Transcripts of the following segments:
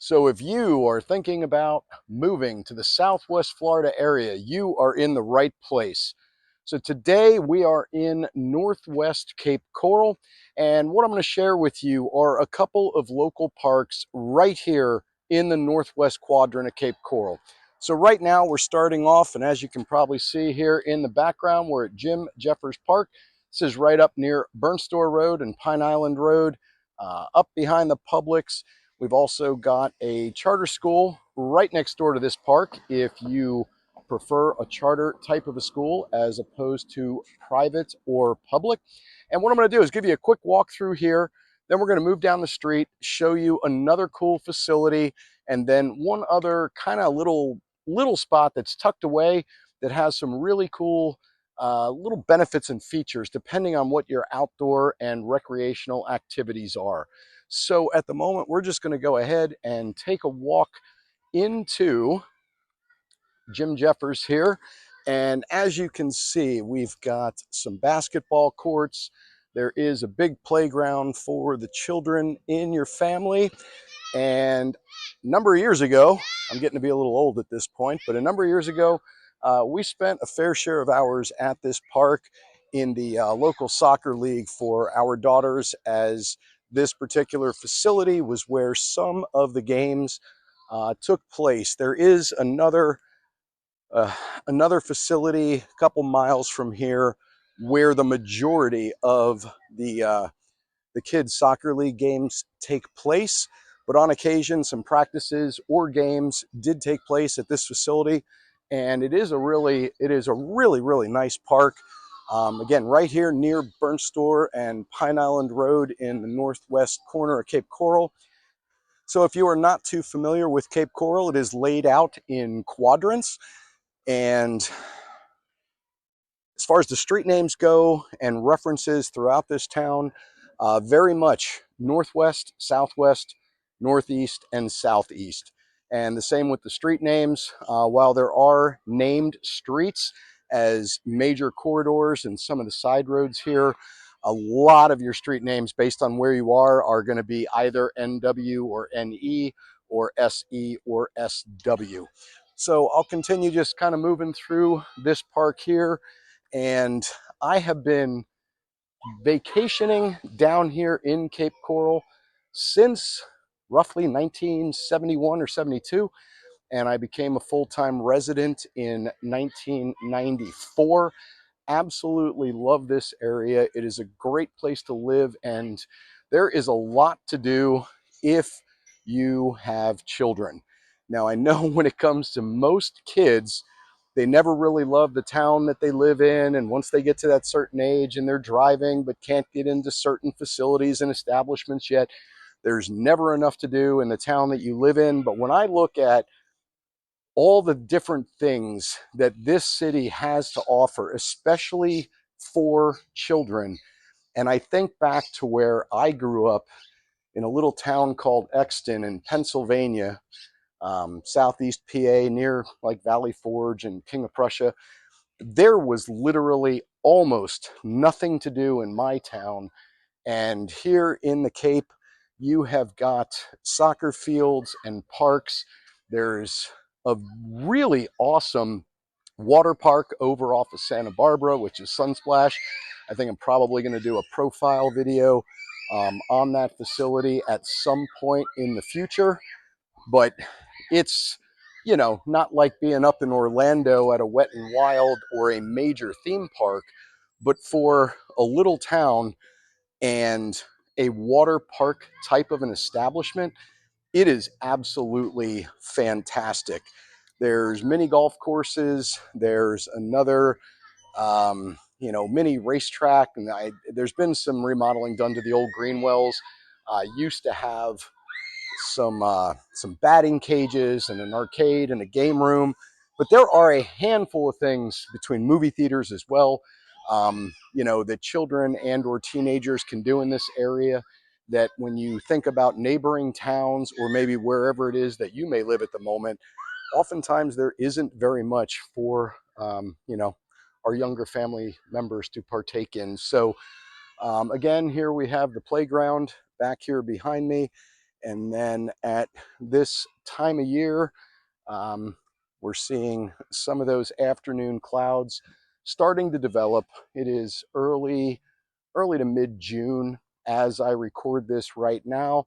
So if you are thinking about moving to the Southwest Florida area, you are in the right place. So today we are in Northwest Cape Coral, and what I'm going to share with you are a couple of local parks right here in the Northwest Quadrant of Cape Coral. So right now we're starting off, and as you can probably see here in the background, we're at Jim Jeffers Park. This is right up near Burnstore Road and Pine Island Road, up behind the Publix. We've also got a charter school right next door to this park if you prefer a charter type of a school as opposed to private or public. And what I'm going to do is give you a quick walkthrough here. Then we're going to move down the street, show you another cool facility, and then one other kind of little spot that's tucked away that has some really cool little benefits and features depending on what your outdoor and recreational activities are. So at the moment, we're just going to go ahead and take a walk into Jim Jeffers here. And as you can see, we've got some basketball courts. There is a big playground for the children in your family. And a number of years ago, I'm getting to be a little old at this point, but a number of years ago, we spent a fair share of hours at this park in the local soccer league for our daughters, as this particular facility was where some of the games took place. There is another facility a couple miles from here where the majority of the kids soccer league games take place, but on occasion some practices or games did take place at this facility. And it is a really nice park. Again, right here near Burnstore and Pine Island Road in the northwest corner of Cape Coral. So if you are not too familiar with Cape Coral, it is laid out in quadrants. And as far as the street names go and references throughout this town, very much northwest, southwest, northeast, and southeast. And the same with the street names. While there are named streets as major corridors and some of the side roads here, a lot of your street names based on where you are going to be either NW or NE or SE or SW. So I'll continue just kind of moving through this park here. And I have been vacationing down here in Cape Coral since roughly 1971 or 72. And I became a full-time resident in 1994. Absolutely love this area. It is a great place to live, and there is a lot to do if you have children. Now, I know when it comes to most kids, they never really love the town that they live in, and once they get to that certain age and they're driving but can't get into certain facilities and establishments yet, there's never enough to do in the town that you live in. But when I look at all the different things that this city has to offer, especially for children, and I think back to where I grew up in a little town called Exton in Pennsylvania, southeast PA, near like Valley Forge and King of Prussia. There was literally almost nothing to do in my town. And here in the Cape, you have got soccer fields and parks. There's a really awesome water park over off of Santa Barbara, which is Sunsplash. I think I'm probably going to do a profile video on that facility at some point in the future. But it's, you know, not like being up in Orlando at a Wet and Wild or a major theme park, but for a little town and a water park type of an establishment, it is absolutely fantastic. There's mini golf courses. There's another, mini racetrack. And there's been some remodeling done to the old Greenwells. Used to have some batting cages and an arcade and a game room, but there are a handful of things between movie theaters as well, that children and or teenagers can do in this area, that when you think about neighboring towns or maybe wherever it is that you may live at the moment, oftentimes there isn't very much for our younger family members to partake in. So again, here we have the playground back here behind me. And then at this time of year, we're seeing some of those afternoon clouds starting to develop. It is early to mid-June as I record this right now.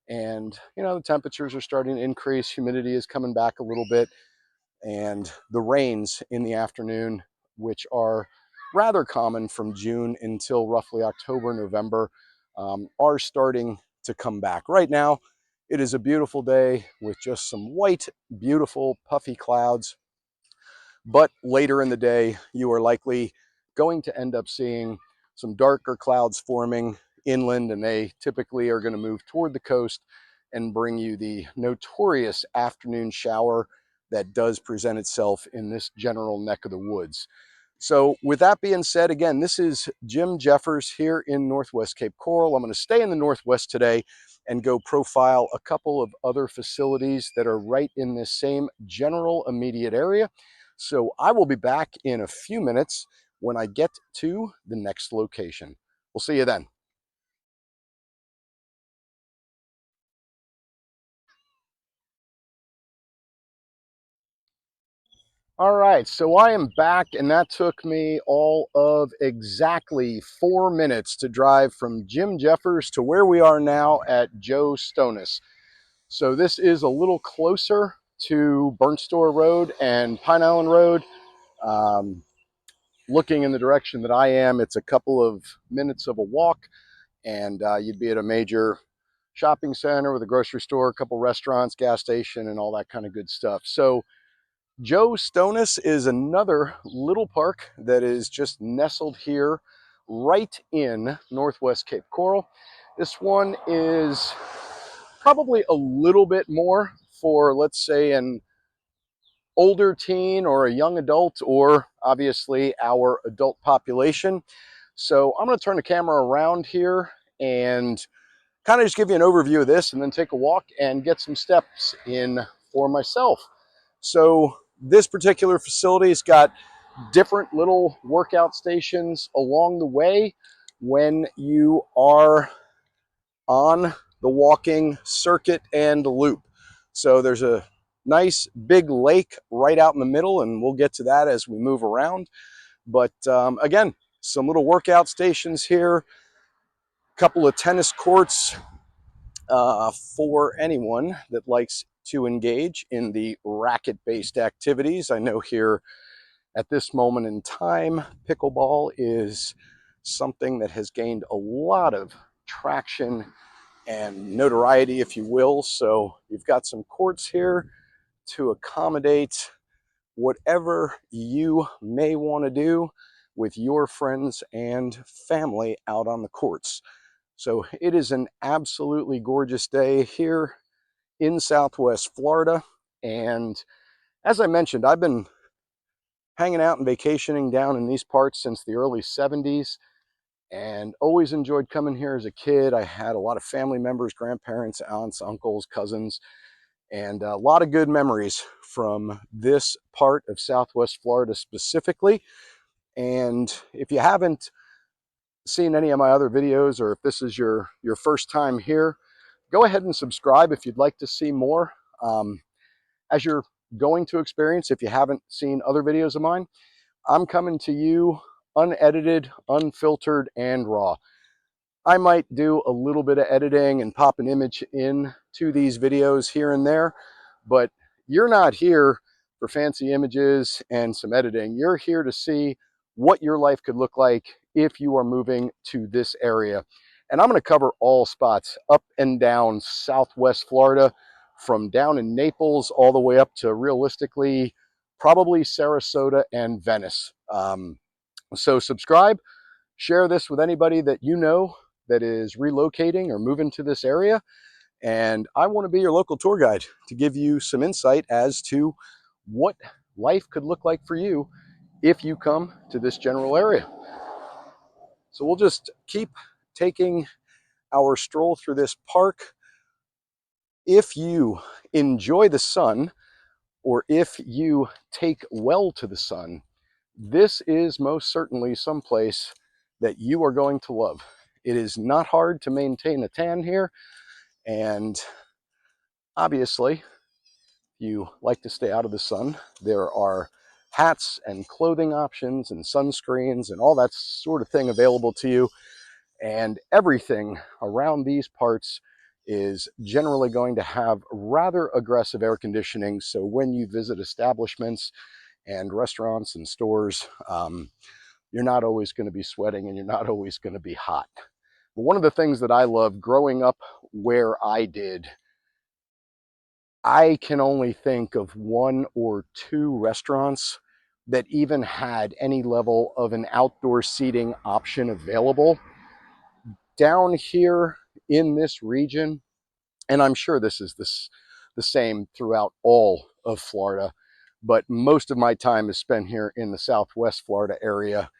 And, the temperatures are starting to increase. Humidity is coming back a little bit. And the rains in the afternoon, which are rather common from June until roughly October, November, are starting to come back. Right now, it is a beautiful day with just some white, beautiful, puffy clouds. But later in the day, you are likely going to end up seeing some darker clouds forming inland, and they typically are going to move toward the coast and bring you the notorious afternoon shower that does present itself in this general neck of the woods. So with that being said, again, this is Jim Jeffers here in Northwest Cape Coral. I'm going to stay in the Northwest today and go profile a couple of other facilities that are right in this same general immediate area. So I will be back in a few minutes when I get to the next location. We'll see you then. All right, so I am back, and that took me all of exactly 4 minutes to drive from Jim Jeffers to where we are now at Joe Stonis. So this is a little closer to Burnt Store Road and Pine Island Road. Looking in the direction that I am, it's a couple of minutes of a walk, and you'd be at a major shopping center with a grocery store, a couple restaurants, gas station, and all that kind of good stuff. So Joe Stonis is another little park that is just nestled here right in Northwest Cape Coral. This one is probably a little bit more for, let's say, an older teen or a young adult, or obviously our adult population. So I'm going to turn the camera around here and kind of just give you an overview of this and then take a walk and get some steps in for myself. So this particular facility's got different little workout stations along the way when you are on the walking circuit and loop. So there's a nice big lake right out in the middle, and we'll get to that as we move around. But again, some little workout stations here, a couple of tennis courts for anyone that likes to engage in the racket-based activities. I know here at this moment in time, pickleball is something that has gained a lot of traction and notoriety, if you will. So you've got some courts here to accommodate whatever you may want to do with your friends and family out on the courts. So it is an absolutely gorgeous day here in Southwest Florida. And as I mentioned, I've been hanging out and vacationing down in these parts since the early 70s, and always enjoyed coming here as a kid. I had a lot of family members, grandparents, aunts, uncles, cousins, and a lot of good memories from this part of Southwest Florida specifically. And if you haven't seen any of my other videos, or if this is your first time here, go ahead and subscribe if you'd like to see more. As you're going to experience, if you haven't seen other videos of mine, I'm coming to you unedited, unfiltered, and raw. I might do a little bit of editing and pop an image in to these videos here and there, but you're not here for fancy images and some editing. You're here to see what your life could look like if you are moving to this area. And I'm going to cover all spots up and down Southwest Florida, from down in Naples all the way up to realistically probably Sarasota and Venice. So subscribe, share this with anybody that you know that is relocating or moving to this area. And I want to be your local tour guide to give you some insight as to what life could look like for you if you come to this general area. So we'll just keep taking our stroll through this park. If you enjoy the sun, or if you take well to the sun, this is most certainly someplace that you are going to love. It is not hard to maintain a tan here, and Obviously, you like to stay out of the sun, there are hats and clothing options and sunscreens and all that sort of thing available to you. And everything around these parts is generally going to have rather aggressive air conditioning. So when you visit establishments and restaurants and stores, you're not always going to be sweating and you're not always going to be hot. But one of the things that I love growing up where I did, I can only think of one or two restaurants that even had any level of an outdoor seating option available. Down here in this region, and I'm sure this is the same throughout all of Florida, but most of my time is spent here in the Southwest Florida area.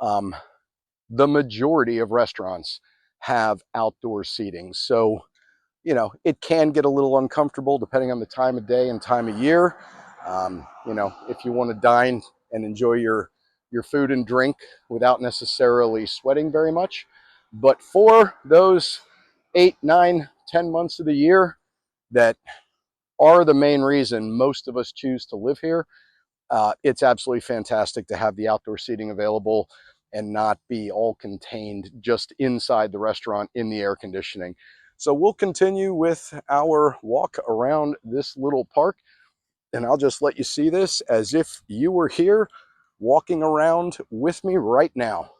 The majority of restaurants have outdoor seating. So, it can get a little uncomfortable depending on the time of day and time of year. If you want to dine and enjoy your food and drink without necessarily sweating very much. But for those 8, 9, 10 months of the year that are the main reason most of us choose to live here, it's absolutely fantastic to have the outdoor seating available and not be all contained just inside the restaurant in the air conditioning. So we'll continue with our walk around this little park, and I'll just let you see this as if you were here walking around with me right now.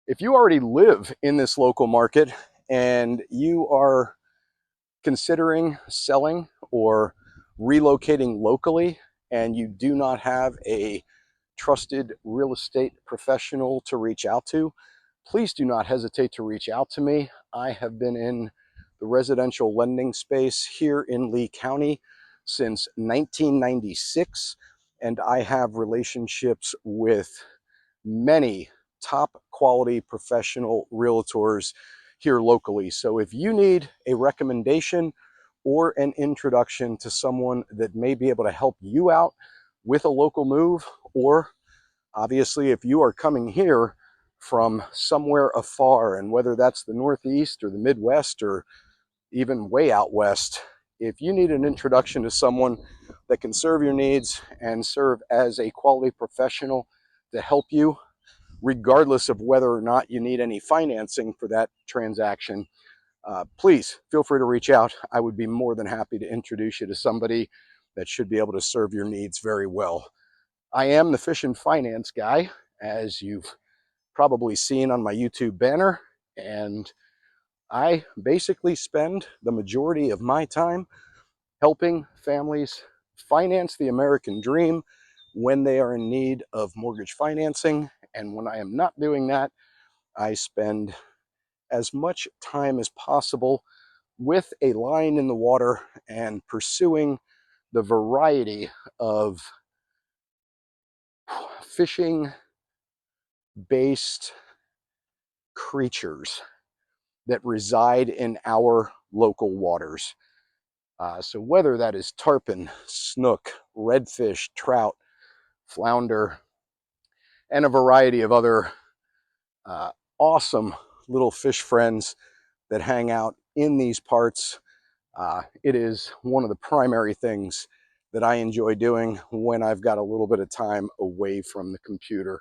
If you already live in this local market and you are considering selling or relocating locally and you do not have a trusted real estate professional to reach out to, please do not hesitate to reach out to me. I have been in the residential lending space here in Lee County since 1996, and I have relationships with many top quality professional realtors here locally. So if you need a recommendation or an introduction to someone that may be able to help you out with a local move, or obviously if you are coming here from somewhere afar, and whether that's the Northeast or the Midwest or even way out west, if you need an introduction to someone that can serve your needs and serve as a quality professional to help you, regardless of whether or not you need any financing for that transaction, please feel free to reach out. I would be more than happy to introduce you to somebody that should be able to serve your needs very well. I am the Fishin finance guy, as you've probably seen on my YouTube banner, and I basically spend the majority of my time helping families finance the American dream when they are in need of mortgage financing. And when I am not doing that, I spend as much time as possible with a line in the water and pursuing the variety of fishing based creatures that reside in our local waters. So whether that is tarpon, snook, redfish, trout, flounder, and a variety of other awesome little fish friends that hang out in these parts, it is one of the primary things that I enjoy doing when I've got a little bit of time away from the computer.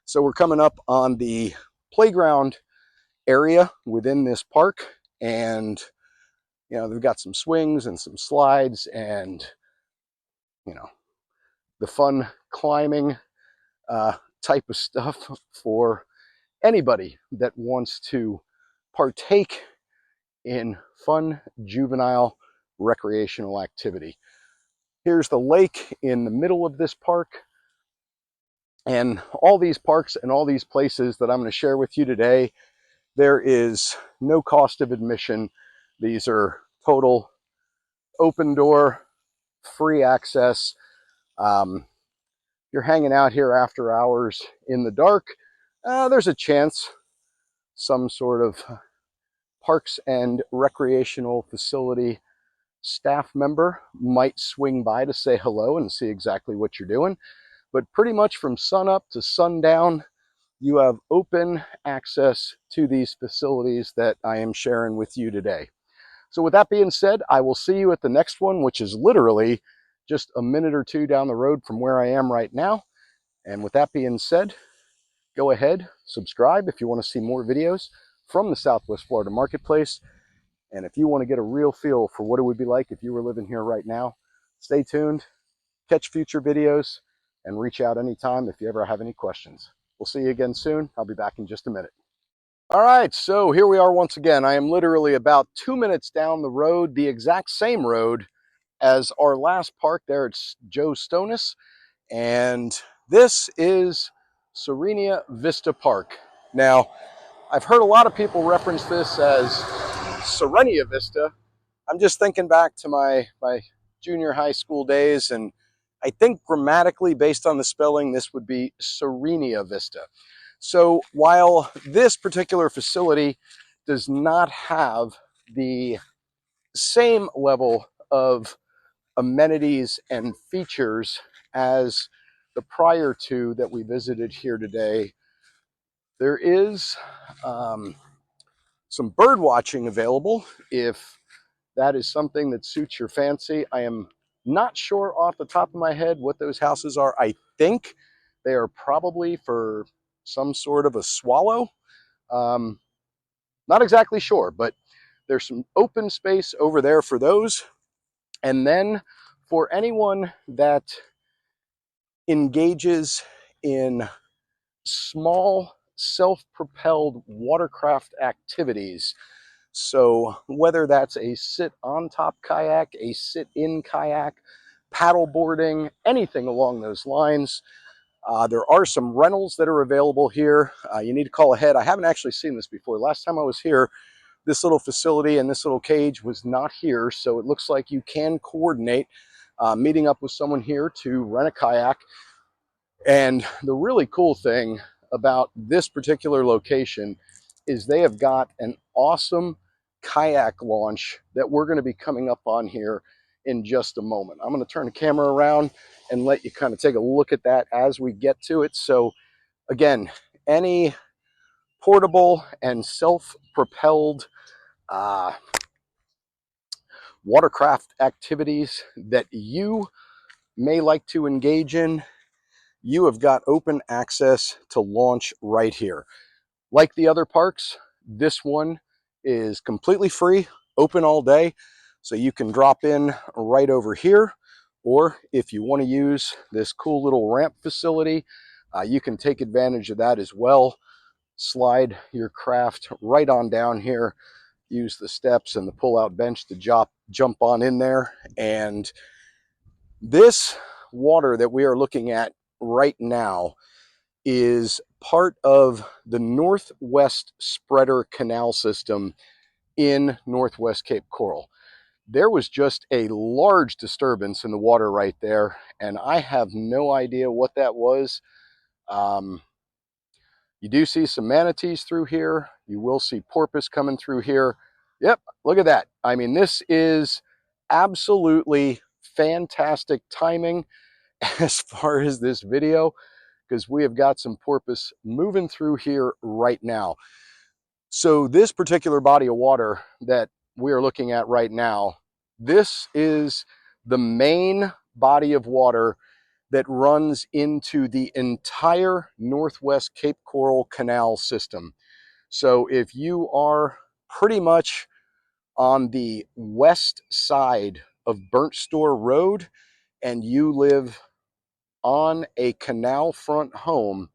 So we're coming up on the playground area within this park, and they've got some swings and some slides and the fun climbing type of stuff for anybody that wants to partake in fun juvenile recreational activity. Here's the lake in the middle of this park, and all these parks and all these places that I'm going to share with you today, there is no cost of admission. These are total open door, free access. You're hanging out here after hours in the dark, there's a chance some sort of parks and recreational facility staff member might swing by to say hello and see exactly what you're doing. But pretty much from sunup to sundown, you have open access to these facilities that I am sharing with you today. So with that being said, I will see you at the next one, which is literally just a minute or two down the road from where I am right now. And with that being said, go ahead, subscribe if you want to see more videos from the Southwest Florida marketplace. And if you want to get a real feel for what it would be like if you were living here right now, stay tuned, catch future videos, and reach out anytime if you ever have any questions. We'll see you again soon. I'll be back in just a minute. All right, so here we are once again. I am literally about 2 minutes down the road, the exact same road as our last park there at Joe Stonis. And this is Serenia Vista Park. Now, I've heard a lot of people reference this as Serenia Vista. I'm just thinking back to my junior high school days, and I think grammatically, based on the spelling, this would be Serenia Vista. So while this particular facility does not have the same level of amenities and features as the prior two that we visited here today, there is some bird watching available if that is something that suits your fancy. I am not sure off the top of my head what those houses are. I think they are probably for some sort of a swallow. Not exactly sure, but there's some open space over there for those. And then for anyone that engages in small self-propelled watercraft activities, so whether that's a sit-on-top kayak, a sit-in kayak, paddle boarding, anything along those lines, there are some rentals that are available here. You need to call ahead. I haven't actually seen this before. Last time I was here, this little facility and this little cage was not here, so it looks like you can coordinate meeting up with someone here to rent a kayak. And the really cool thing about this particular location is they have got an awesome kayak launch that we're going to be coming up on here in just a moment. I'm going to turn the camera around and let you kind of take a look at that as we get to it. So again, any portable and self-propelled watercraft activities that you may like to engage in, you have got open access to launch right here. Like the other parks, this one is completely free, open all day, so you can drop in right over here, or if you want to use this cool little ramp facility, you can take advantage of that as well. Slide your craft right on down here, use the steps and the pull-out bench to jump on in there. And this water that we are looking at right now is part of the Northwest Spreader Canal system in Northwest Cape Coral. There was just a large disturbance in the water right there, and I have no idea what that was. You do see some manatees through here. You will see porpoise coming through here. Yep, look at that. I mean, this is absolutely fantastic timing as far as this video, because we have got some porpoise moving through here right now. So this particular body of water that we are looking at right now, this is the main body of water that runs into the entire Northwest Cape Coral Canal system. So if you are pretty much on the west side of Burnt Store Road and you live on a canal front home,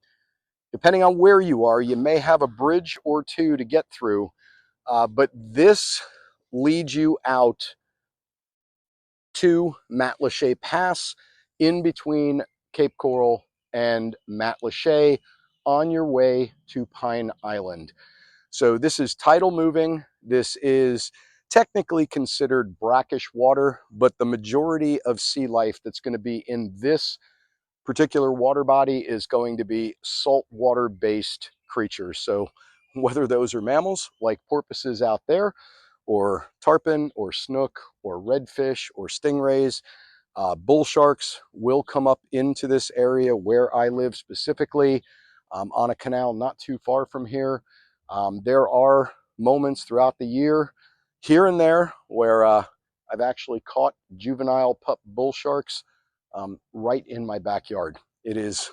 depending on where you are, you may have a bridge or two to get through, but this leads you out to Matlacha Pass in between Cape Coral and Matlacha on your way to Pine Island. So this is tidal moving. This is technically considered brackish water, but the majority of sea life that's going to be in this particular water body is going to be saltwater based creatures. So whether those are mammals like porpoises out there, or tarpon, or snook, or redfish, or stingrays, bull sharks will come up into this area where I live specifically, on a canal not too far from here. There are moments throughout the year here and there where I've actually caught juvenile pup bull sharks right in my backyard. It is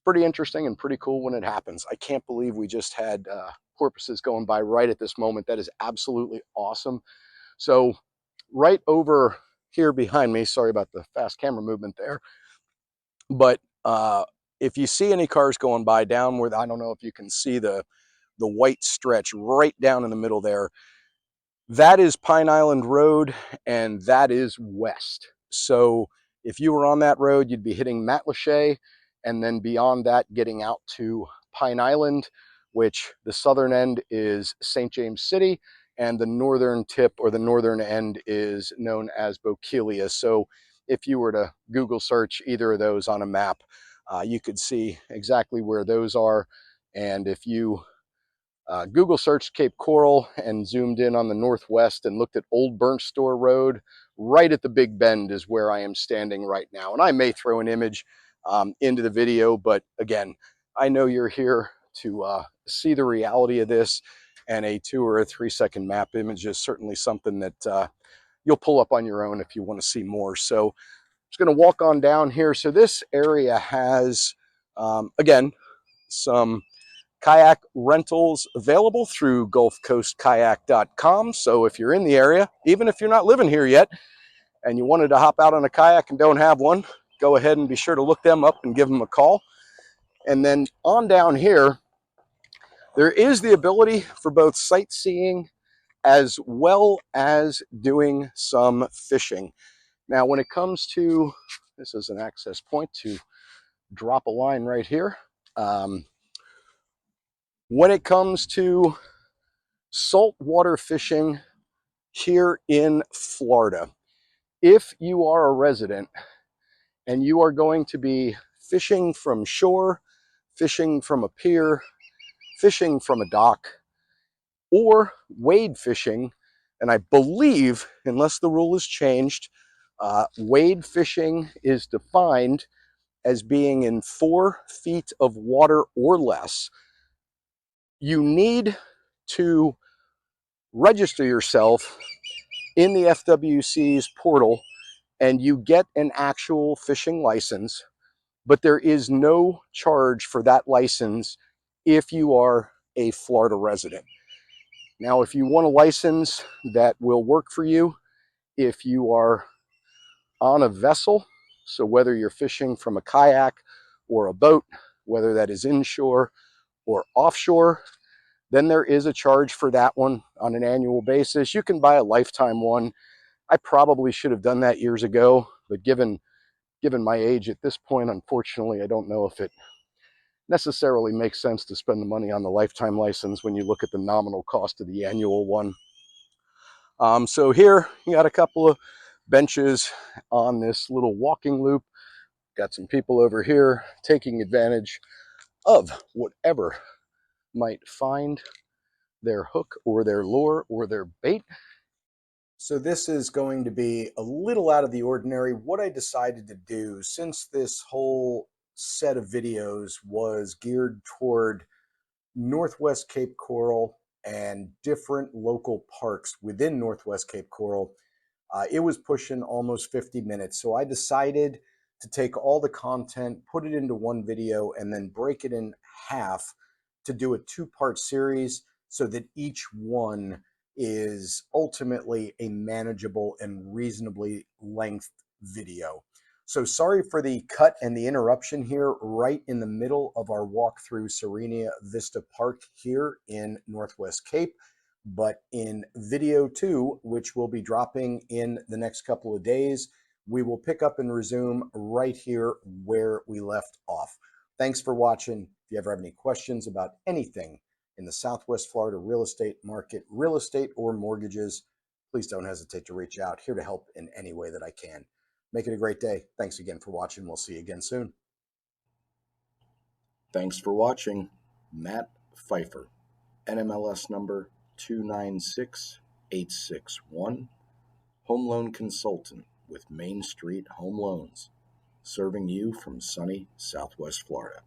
pretty interesting and pretty cool when it happens. I can't believe we just had porpoises going by right at this moment. That is absolutely awesome. So right over here behind me, sorry about the fast camera movement there, but if you see any cars going by down where, I don't know if you can see the white stretch right down in the middle there, that is Pine Island Road, and that is west. So if you were on that road, you'd be hitting Matlacha, and then beyond that, getting out to Pine Island, which the southern end is St. James City, and the northern tip or the northern end is known as Bokeelia. So if you were to Google search either of those on a map, you could see exactly where those are. And if you Google searched Cape Coral and zoomed in on the northwest and looked at Old Burnt Store Road, right at the Big Bend is where I am standing right now. And I may throw an image into the video, but again, I know you're here to see the reality of this, and a 2 or 3 second map image is certainly something that you'll pull up on your own if you want to see more. So I'm just going to walk on down here. So this area has, again, some kayak rentals available through gulfcoastkayak.com. So if you're in the area, even if you're not living here yet, and you wanted to hop out on a kayak and don't have one, go ahead and be sure to look them up and give them a call. And then on down here, there is the ability for both sightseeing as well as doing some fishing. Now, when it comes to, this is an access point to drop a line right here. When it comes to saltwater fishing here in Florida, if you are a resident and you are going to be fishing from shore, fishing from a pier, fishing from a dock, or wade fishing, and I believe, unless the rule is changed, wade fishing is defined as being in 4 feet of water or less, you need to register yourself in the FWC's portal, and you get an actual fishing license, but there is no charge for that license if you are a Florida resident. Now, if you want a license that will work for you, if you are on a vessel, so whether you're fishing from a kayak or a boat, whether that is inshore or offshore, then there is a charge for that one on an annual basis. You can buy a lifetime one. I probably should have done that years ago, but given my age at this point, unfortunately, I don't know if it necessarily makes sense to spend the money on the lifetime license when you look at the nominal cost of the annual one. So here you got a couple of benches on this little walking loop. Got some people over here taking advantage of whatever might find their hook or their lure or their bait. So this is going to be a little out of the ordinary. What I decided to do, since this whole set of videos was geared toward Northwest Cape Coral and different local parks within Northwest Cape Coral, it was pushing almost 50 minutes. So I decided to take all the content, put it into one video, and then break it in half to do a 2-part series so that each one is ultimately a manageable and reasonably length video. So sorry for the cut and the interruption here right in the middle of our walk through Serenia Vista Park here in Northwest Cape. But in video 2, which will be dropping in the next couple of days, we will pick up and resume right here where we left off. Thanks for watching. If you ever have any questions about anything in the Southwest Florida real estate market, real estate or mortgages, please don't hesitate to reach out. Here to help in any way that I can. Make it a great day. Thanks again for watching. We'll see you again soon. Thanks for watching. Matt Pfeiffer, NMLS number 296861, home loan consultant with Main Street Home Loans, serving you from sunny Southwest Florida.